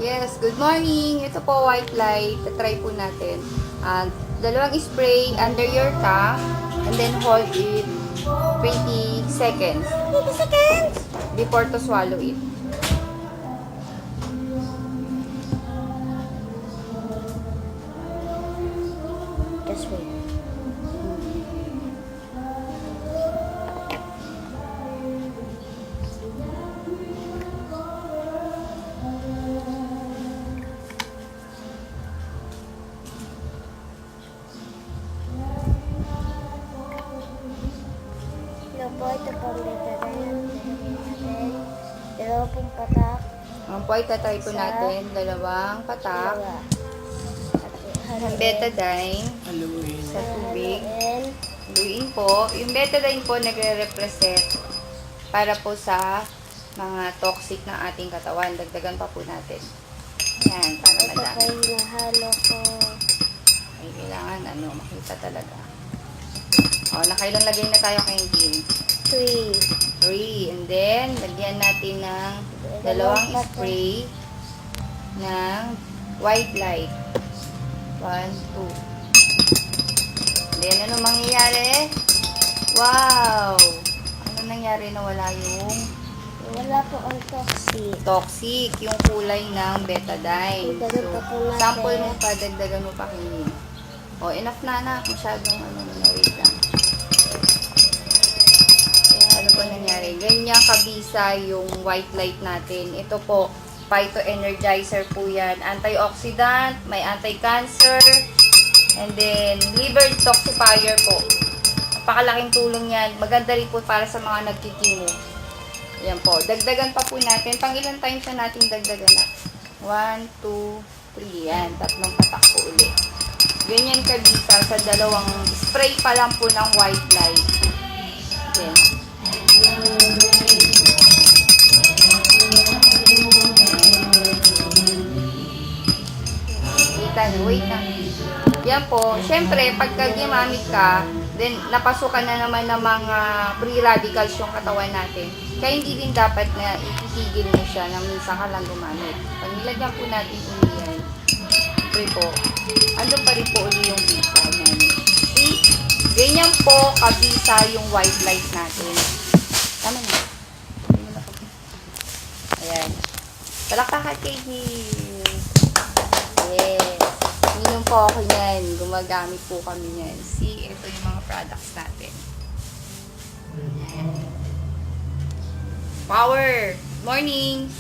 Yes, good morning. Ito po white light. Try po natin. Dalawang spray under your tongue and then hold it 20 seconds. 20 seconds? Before to swallow it. Just wait. Hello po, ito po ang beta na natin. Dalawa pong patak. Ang po, itatry po natin. Dalawang patak Dalawa. ng betadine Haluin. sa tubig. Haluin. Haluin po. Yung betadine po nagre-represent para po sa mga toxic ng ating katawan. Dagdagan pa po natin. Yan, para Ito po madami. yung nahalo ko. Ay, kailangan makita talaga. O, nakailang lagay na tayo kay Jean. 3. 3. And then, lagyan natin ng dalawang spray ng white light. 1, 2. Then, ano mangyayari? Wow! Ano nangyari na wala yung Wala po ang toxic. toxic, yung kulay ng betadine. Dagdagan pa po natin. Sample mo pa, dagdagan mo pa kini. O, enough na na. Masyadong wait lang. Kaya ano po nangyari? Ganyan kabisa yung white light natin. Ito po, phyto-energizer po yan. Antioxidant, may anti-cancer, and then liver detoxifier po. Napakalaking tulong yan. Maganda rin po para sa mga nagkikimo. Yan po. Dagdagan pa po natin. Pang ilang times na natin dagdagan na? 1, 2, 3. Yan. 3 patak po ulit. Ganyan kabisa sa dalawang spray pa lang po ng white light. Yan. Kita niyo. Wait na. Yan po. Siyempre, pagka gumamit ka, then napasukan na naman ng mga free radicals yung katawan natin. Kaya hindi din dapat na itigil mo siya na minsan ka lang gumamit. Pag nilagyan po natin uli yan, siyempre po, andun pa rin po uli yung bisa namin. See? Ganyan po kabisa yung white light natin. Tama na. Ayan. Palakpakan kay Yes. Minum po ako yan. Gumagamit po kami yan. See, ito yung mga products natin. Ayan. Power! Morning!